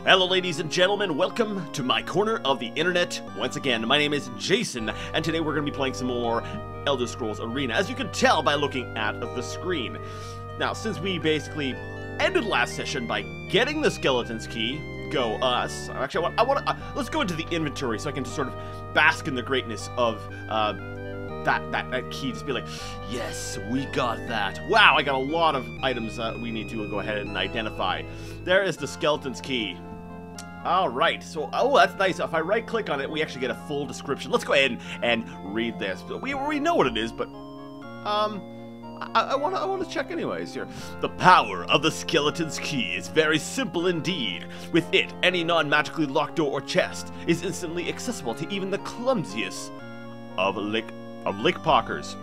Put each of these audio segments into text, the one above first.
Hello ladies and gentlemen, welcome to my corner of the internet. Once again, my name is Jason, and today we're going to be playing some more Elder Scrolls Arena, as you can tell by looking at the screen. Now, since we basically ended last session by getting the Skeleton's Key, go us. Actually, let's go into the inventory so I can just sort of bask in the greatness of that key. Just be like, yes, we got that. Wow, I got a lot of items we need to go ahead and identify. There is the Skeleton's Key. Alright, so, oh, that's nice. If I right-click on it, we actually get a full description. Let's go ahead and read this. We know what it is, but, I want to check anyways here. The power of the Skeleton's Key is very simple indeed. With it, any non-magically locked door or chest is instantly accessible to even the clumsiest of lickpockers.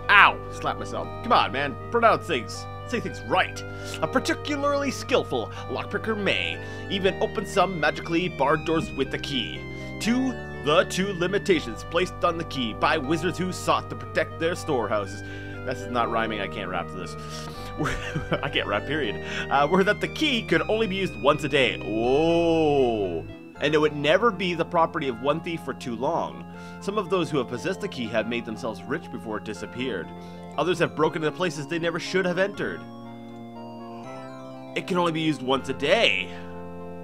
Ow! Slap myself. Come on, man. Pronounce things. Say things right. A particularly skillful lockpicker may even open some magically barred doors with the key. The two limitations placed on the key by wizards who sought to protect their storehouses. That's not rhyming. I can't rap to this. I can't rap, period. Were that the key could only be used once a day. Oh. And it would never be the property of one thief for too long. Some of those who have possessed the key have made themselves rich before it disappeared. Others have broken into places they never should have entered. It can only be used once a day.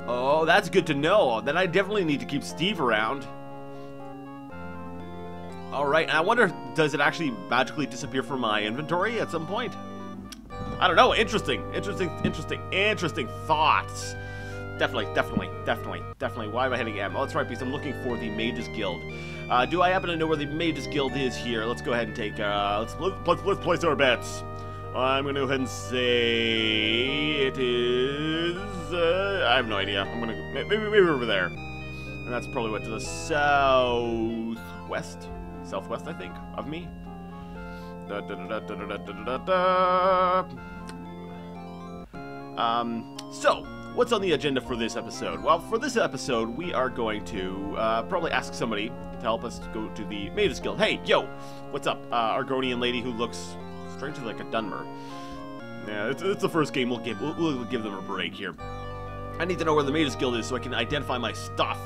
Oh, that's good to know. Then I definitely need to keep Steve around. Alright, and I wonder, does it actually magically disappear from my inventory at some point? I don't know. Interesting thoughts. Definitely. Why am I hitting M? Oh, that's right, because I'm looking for the Mages Guild. Do I happen to know where the Mages Guild is here? Let's go ahead and take, let's place our bets. I'm going to go ahead and say it is, I have no idea. I'm going to, maybe over there. And that's probably what, to the southwest, I think, of me. So, what's on the agenda for this episode? Well, for this episode, we are going to probably ask somebody to help us go to the Mages Guild. Hey, yo, what's up? Argonian lady who looks strangely like a Dunmer. Yeah, it's the first game. We'll give them a break here. I need to know where the Mages Guild is so I can identify my stuff.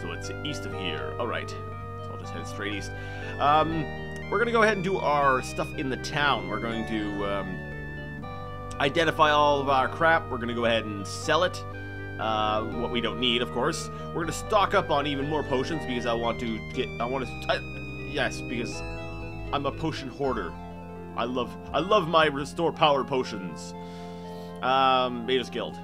So it's east of here. All right, so I'll just head straight east. We're gonna go ahead and do our stuff in the town. We're going to identify all of our crap. We're going to go ahead and sell it. What we don't need, of course. We're going to stock up on even more potions because yes, because I'm a potion hoarder. I love my restore power potions. Mages Guild.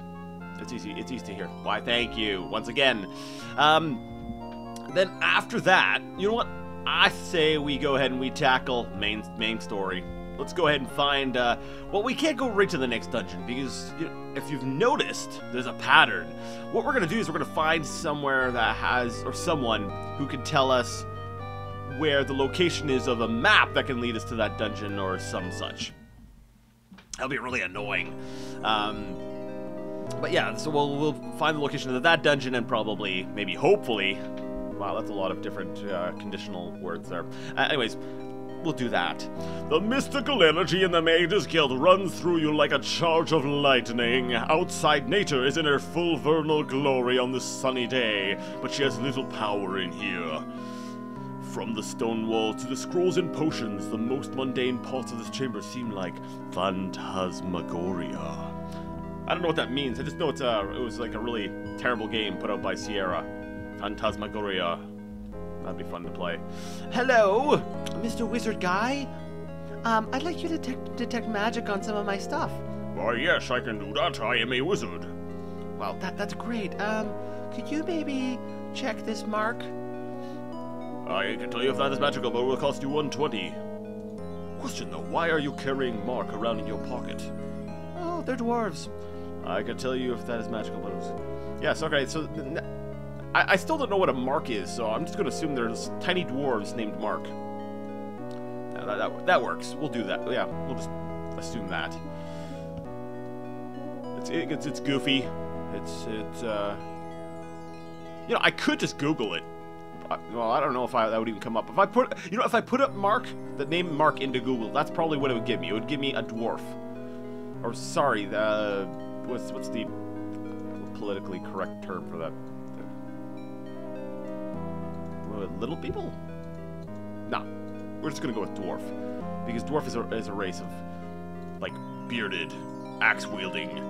It's easy here. Why, thank you once again. Then after that, you know what? I say we go ahead and we tackle main story. Let's go ahead and find, well, we can't go right to the next dungeon, because if you've noticed, there's a pattern. What we're going to do is we're going to find somewhere that has, or someone who can tell us where the location is of a map that can lead us to that dungeon or some such. That'll be really annoying. But yeah, so we'll find the location of that dungeon and probably, maybe, hopefully, wow, that's a lot of different conditional words there. Anyways, we'll do that. The mystical energy in the Mages Guild runs through you like a charge of lightning. Outside nature is in her full vernal glory on this sunny day, but she has little power in here. From the stone walls to the scrolls and potions, the most mundane parts of this chamber seem like phantasmagoria. I don't know what that means. I just know it was like a really terrible game put out by Sierra. Phantasmagoria. That'd be fun to play. Hello, Mr. Wizard Guy. I'd like you to detect magic on some of my stuff. Why, yes, I can do that. I am a wizard. Well, that's great. Could you maybe check this mark? I can tell you if that is magical, but it will cost you 120. Question though, why are you carrying mark around in your pocket? Oh, they're dwarves. I can tell you if that is magical, but it was... Yes, okay, so... I still don't know what a mark is, so I'm just going to assume there's tiny dwarves named Mark. That works. We'll do that. Yeah, we'll just assume that. It's goofy. It's you know, I could just Google it. Well, I don't know if that would even come up. If I put up Mark, the name Mark into Google, that's probably what it would give me. It would give me a dwarf. Or sorry, what's the politically correct term for that. Little people? No, we're just gonna go with dwarf, because dwarf is a race of like bearded, axe-wielding,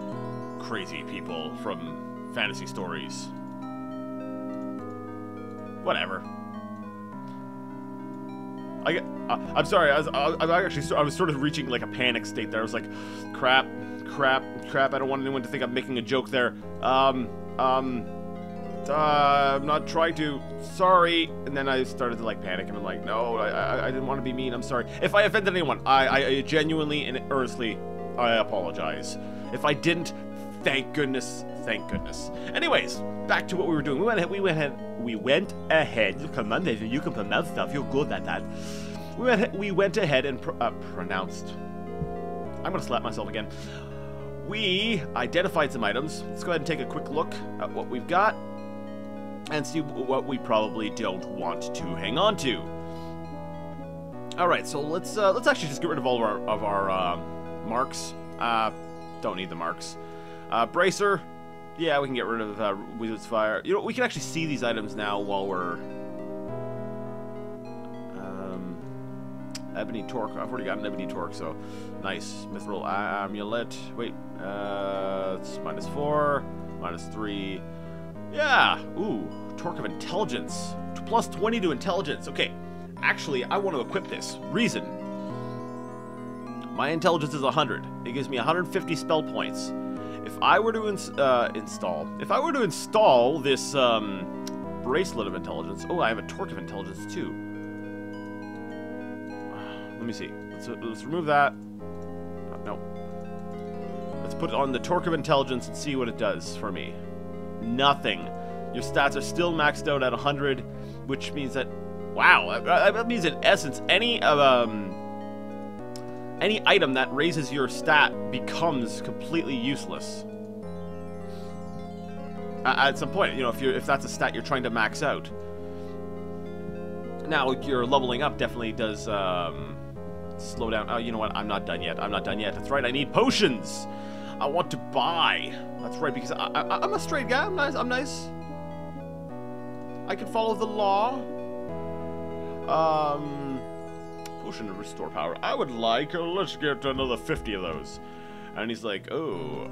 crazy people from fantasy stories. Whatever. I'm sorry. I was sort of reaching like a panic state there. I was like, crap. I don't want anyone to think I'm making a joke there. I'm not trying to. Sorry. And then I started to like panic, and I'm like, no, I didn't want to be mean. I'm sorry. If I offended anyone, I genuinely and earnestly, I apologize. If I didn't, thank goodness. Thank goodness. Anyways, back to what we were doing. We went ahead. Come on, you can pronounce stuff. You're good at that. We went ahead and pronounced. I'm gonna slap myself again. We identified some items. Let's go ahead and take a quick look at what we've got and see what we probably don't want to hang on to. All right, so let's actually just get rid of all of our marks. Don't need the marks. Bracer. Yeah, we can get rid of Wizard's Fire. You know, we can actually see these items now while we're... Ebony Torque. I've already got an Ebony Torque, so nice. Mithril Amulet. Wait, it's -4, -3. Yeah, ooh, Torque of Intelligence. Plus 20 to Intelligence. Okay, actually, I want to equip this. Reason. My Intelligence is 100. It gives me 150 spell points. If I were to install this bracelet of intelligence, oh, I have a torque of intelligence too. Let me see. Let's remove that. No. Let's put it on the torque of intelligence and see what it does for me. Nothing. Your stats are still maxed out at 100, which means that, wow, that means in essence any item that raises your stat becomes completely useless. At some point, you know, if that's a stat you're trying to max out. Now, your leveling up definitely does slow down. Oh, you know what? I'm not done yet. That's right. I need potions. I want to buy. That's right, because I'm a straight guy. I'm nice. I can follow the law. Potion to restore power. I would like, let's get another 50 of those. And he's like, oh,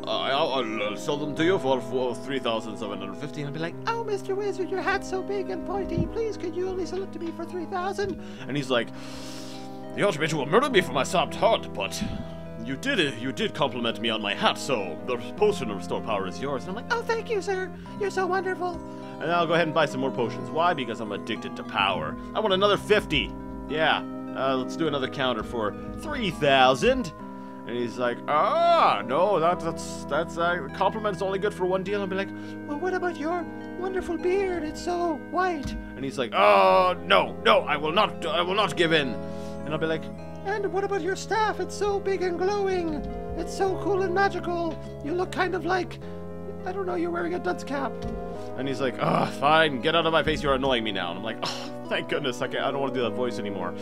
I'll sell them to you for 3,750. And I'll be like, oh, Mr. Wizard, your hat's so big and pointy. Please, could you only sell it to me for 3,000? And he's like, the Archbishop will murder me for my sopped heart, but you did compliment me on my hat, so the potion to restore power is yours. And I'm like, oh, thank you, sir. You're so wonderful. And I'll go ahead and buy some more potions. Why? Because I'm addicted to power. I want another 50. Yeah, let's do another counter for 3,000. And he's like, no, that's compliment's only good for one deal. I'll be like, well, what about your wonderful beard? It's so white. And he's like, oh, no, I will not give in. And I'll be like, and what about your staff? It's so big and glowing. It's so cool and magical. You look kind of like, I don't know, you're wearing a dunce cap. And he's like, oh, fine, get out of my face, you're annoying me now. And I'm like, oh, thank goodness, I don't want to do that voice anymore.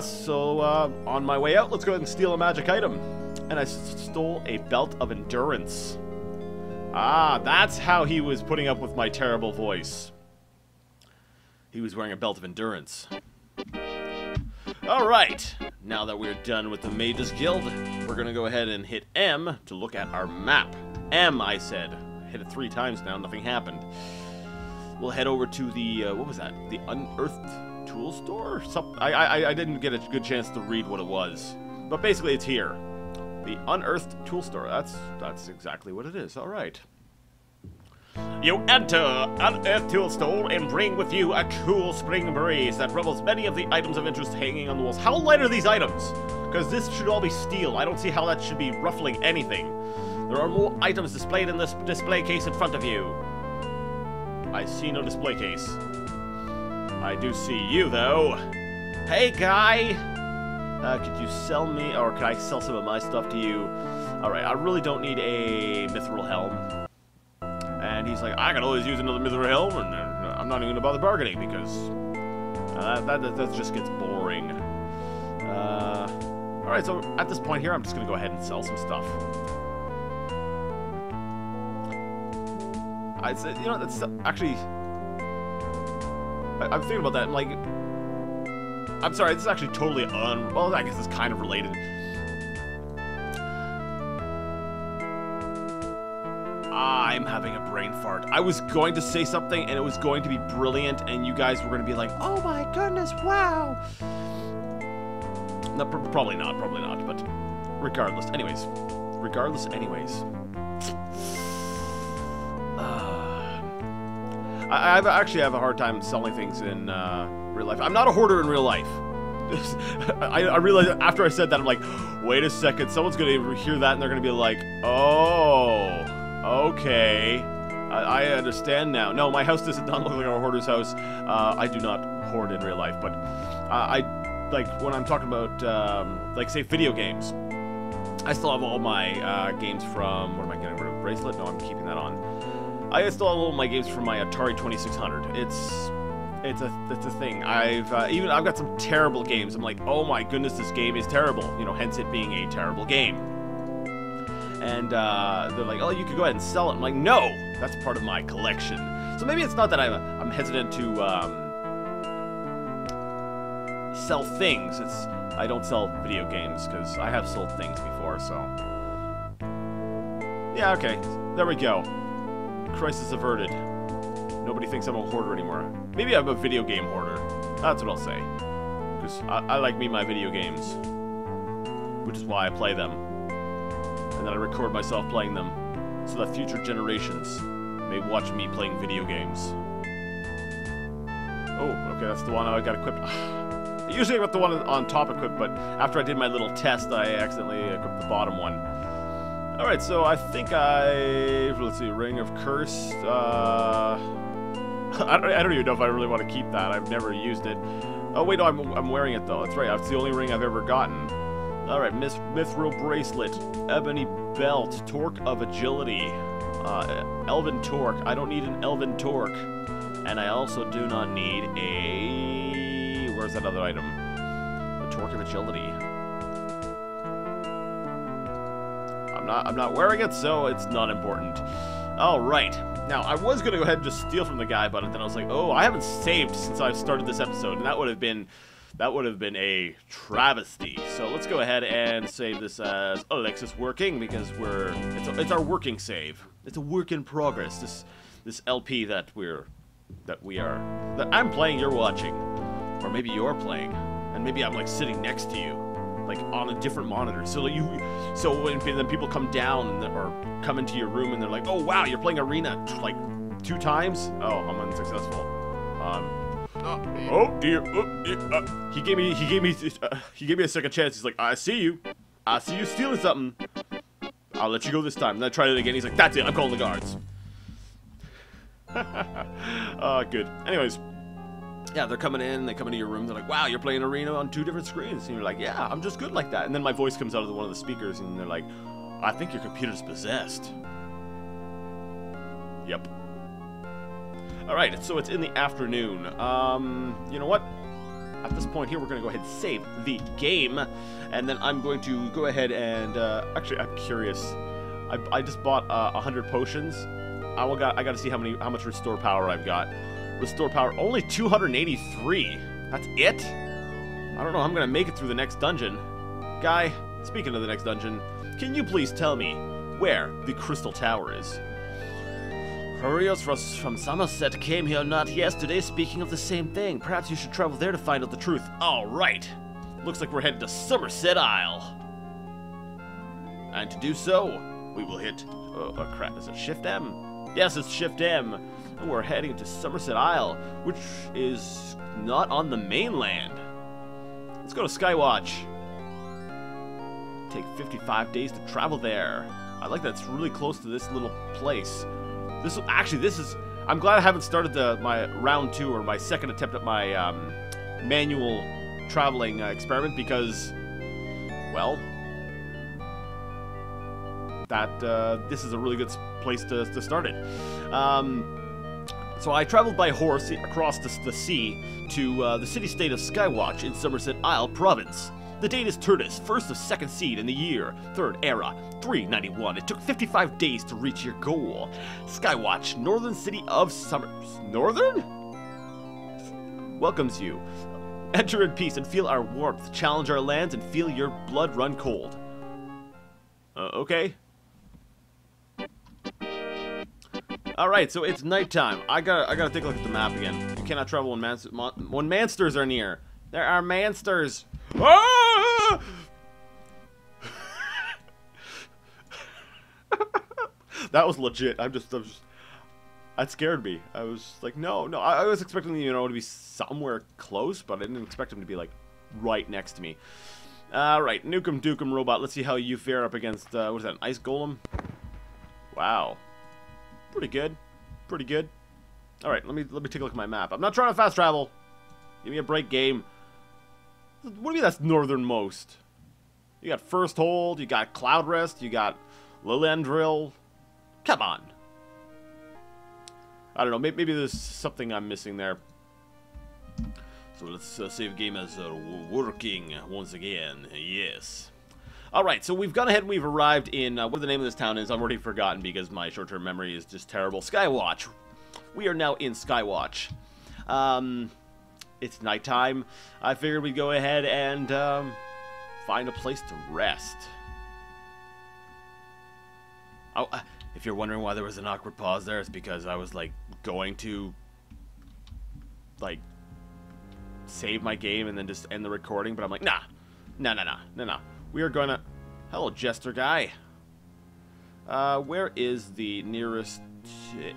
So on my way out, let's go ahead and steal a magic item. And I stole a belt of endurance. That's how he was putting up with my terrible voice. He was wearing a belt of endurance. Alright, now that we're done with the Mages Guild, we're going to go ahead and hit M to look at our map. M, I said. Hit it 3 times now, nothing happened. We'll head over to the, what was that? The Unearthed Tool Store? I didn't get a good chance to read what it was. But basically it's here. The Unearthed Tool Store. That's exactly what it is. Alright. You enter Unearthed Tool Store and bring with you a cool spring breeze that revels many of the items of interest hanging on the walls. How light are these items? Because this should all be steel. I don't see how that should be ruffling anything. There are more items displayed in this display case in front of you. I see no display case. I do see you, though. Hey, guy! Could you sell me, or could I sell some of my stuff to you? Alright, I really don't need a mithril helm. And he's like, I can always use another mithril helm, and I'm not even going to bother bargaining, because that just gets boring. Alright, so at this point here, I'm just going to go ahead and sell some stuff. I said, you know, that's actually... I'm thinking about that, and like... I'm sorry, this is actually totally well, I guess it's kind of related. I'm having a brain fart. I was going to say something, and it was going to be brilliant, and you guys were going to be like, oh my goodness, wow! No, probably not, but regardless. Anyways. I actually have a hard time selling things in real life. I'm not a hoarder in real life. I realized after I said that, I'm like, wait a second, someone's going to hear that and they're going to be like, oh, okay, I understand now. No, my house doesn't look like a hoarder's house. I do not hoard in real life, but like, when I'm talking about, like, say, video games, I still have all my games from, what am I getting rid of, bracelet? No, I'm keeping that on. I still have all of my games from my Atari 2600. It's a thing. I've got some terrible games. I'm like, oh my goodness, this game is terrible. You know, hence it being a terrible game. And they're like, oh, you could go ahead and sell it. I'm like, no, that's part of my collection. So maybe it's not that I'm hesitant to sell things. It's I don't sell video games because I have sold things before. So yeah, okay, there we go. Crisis averted. Nobody thinks I'm a hoarder anymore. Maybe I'm a video game hoarder. That's what I'll say. Because I like my video games. Which is why I play them. And then I record myself playing them. So that future generations may watch me playing video games. Oh, okay, that's the one I got equipped. Usually I got the one on top equipped, but after I did my little test, I accidentally equipped the bottom one. Alright, so I think let's see, Ring of Curse, I don't even know if I really want to keep that. I've never used it. Oh wait, no, I'm wearing it though. That's right, that's the only ring I've ever gotten. Alright, Mithril Bracelet, Ebony Belt, Torque of Agility, Elven Torque. I don't need an Elven Torque. And I also do not need a... Where's that other item? The Torque of Agility. I'm not wearing it, so it's not important. Alright. Now, I was going to go ahead and just steal from the guy, but then I was like, oh, I haven't saved since I've started this episode, and that would have been a travesty. So let's go ahead and save this as Alexis Working, because it's our working save. It's a work in progress. This LP that I'm playing, you're watching, or maybe you're playing, and maybe I'm like sitting next to you, like on a different monitor. So when then people come down or come into your room and they're like, oh wow, you're playing Arena like 2 times. Oh, I'm unsuccessful. Oh dear. He gave me a second chance. He's like, I see you stealing something. I'll let you go this time. And I tried it again. He's like, that's it. I'm calling the guards. Good. Anyways, yeah, they're coming in. They come into your room. They're like, wow, you're playing Arena on 2 different screens. And you're like, yeah, I'm just good like that. And then my voice comes out of one of the speakers, and they're like, I think your computer's possessed. Yep. Alright, so it's in the afternoon. You know what? At this point here, we're going to go ahead and save the game. And then I'm going to go ahead and... actually, I'm curious. I just bought 100 potions. I got to see how much restore power I've got. Restore power, only 283. That's it? I don't know, I'm going to make it through the next dungeon. Guy, speaking of the next dungeon, can you please tell me where the Crystal Tower is? Couriers from Summurset came here not yesterday speaking of the same thing. Perhaps you should travel there to find out the truth. Alright. Looks like we're headed to Summurset Isle. And to do so, we will hit... Oh, crap. Is it Shift M? Yes, it's Shift M. And we're heading to Summurset Isle, which is not on the mainland. Let's go to Skywatch. Take 55 days to travel there. I like that it's really close to this little place. This is... I'm glad I haven't started my round 2 or my second attempt at my manual traveling experiment because, well, this is a really good place to start it. So I traveled by horse across the sea to the city-state of Skywatch in Summurset Isle Province. The date is Tertus, first of second seed in the year, third era, 391. It took 55 days to reach your goal. Skywatch, northern city of Summurset. Northern? Welcomes you. Enter in peace and feel our warmth. Challenge our lands and feel your blood run cold. Okay. Alright, so it's nighttime. I gotta take a look at the map again. You cannot travel when mansters are near. There are mansters. Ah! That was legit. That scared me. I was like, no. I was expecting, to be somewhere close, but I didn't expect him to be, like, right next to me. Alright, Nukem Dukem Robot. Let's see how you fare up against, what is that, an ice golem? Wow. Pretty good. Pretty good. Alright, let me take a look at my map. I'm not trying to fast travel. Give me a break, game. What do you mean that's northernmost? You got First Hold, you got Cloud Rest, you got Lilendril. Come on. I don't know, maybe there's something I'm missing there. So let's save game as working once again. Yes. Alright, so we've gone ahead and we've arrived in, what the name of this town is, I've already forgotten because my short-term memory is just terrible. Skywatch. We are now in Skywatch. It's nighttime. I figured we'd go ahead and, find a place to rest. Oh, if you're wondering why there was an awkward pause there, it's because I was, like, going to, like, save my game and then just end the recording, but I'm like, nah. We are gonna... Hello, Jester guy. Where is the nearest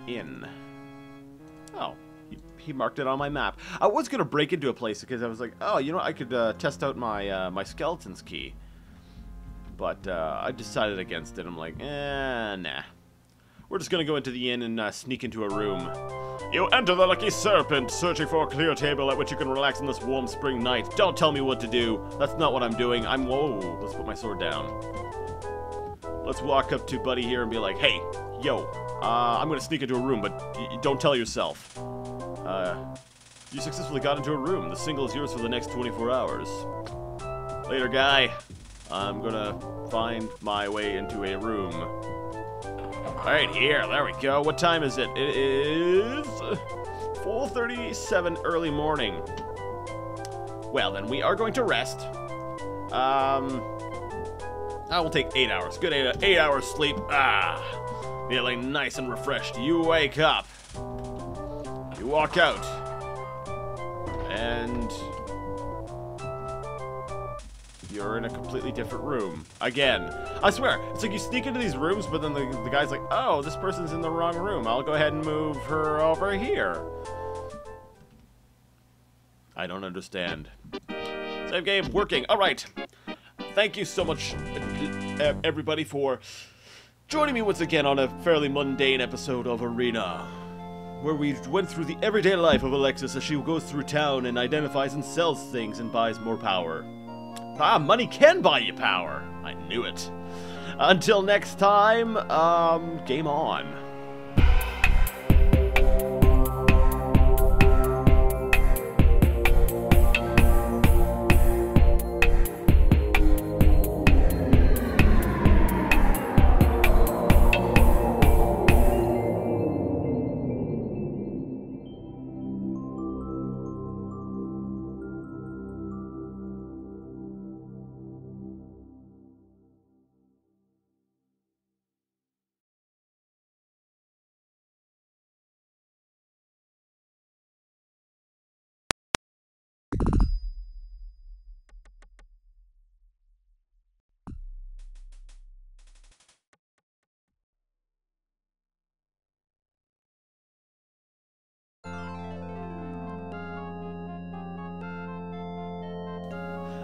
inn? Oh, he marked it on my map. I was gonna break into a place because I was like, oh, I could test out my my skeleton's key. But I decided against it. I'm like, nah. We're just gonna go into the inn and sneak into a room. You enter the Lucky Serpent, searching for a clear table at which you can relax on this warm spring night. Don't tell me what to do. That's not what I'm doing. Whoa, let's put my sword down. Let's walk up to Buddy here and be like, hey, yo, I'm gonna sneak into a room, but don't tell yourself. You successfully got into a room. The single is yours for the next 24 hours. Later, guy. I'm gonna find my way into a room. Alright, here, there we go. What time is it? It is 4:37 early morning. Well, then we are going to rest. I will take 8 hours. Good 8 hours sleep. Feeling nice and refreshed. You wake up. You walk out. And you're in a completely different room. Again. I swear, it's like you sneak into these rooms, but then the guy's like, oh, this person's in the wrong room. I'll go ahead and move her over here. I don't understand. Save game, working. Alright. Thank you so much, everybody, for joining me once again on a fairly mundane episode of Arena, where we went through the everyday life of Alexis as she goes through town and identifies and sells things and buys more power. Money can buy you power. I knew it. Until next time, game on.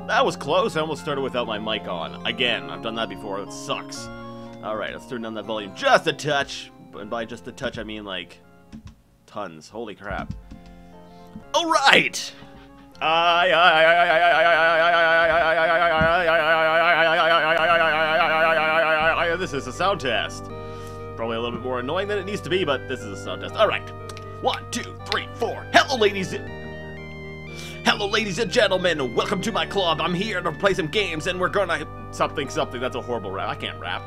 That was close. I almost started without my mic on. Again, I've done that before. It sucks. Alright, let's turn down that volume just a touch. And by just a touch, I mean like tons. Holy crap. Alright! This is a sound test. Probably a little bit more annoying than it needs to be, but this is a sound test. Alright. 1, 2, 3, 4. Hello, ladies. Hello, ladies and gentlemen, welcome to my club. I'm here to play some games, and we're gonna... Something, that's a horrible rap. I can't rap.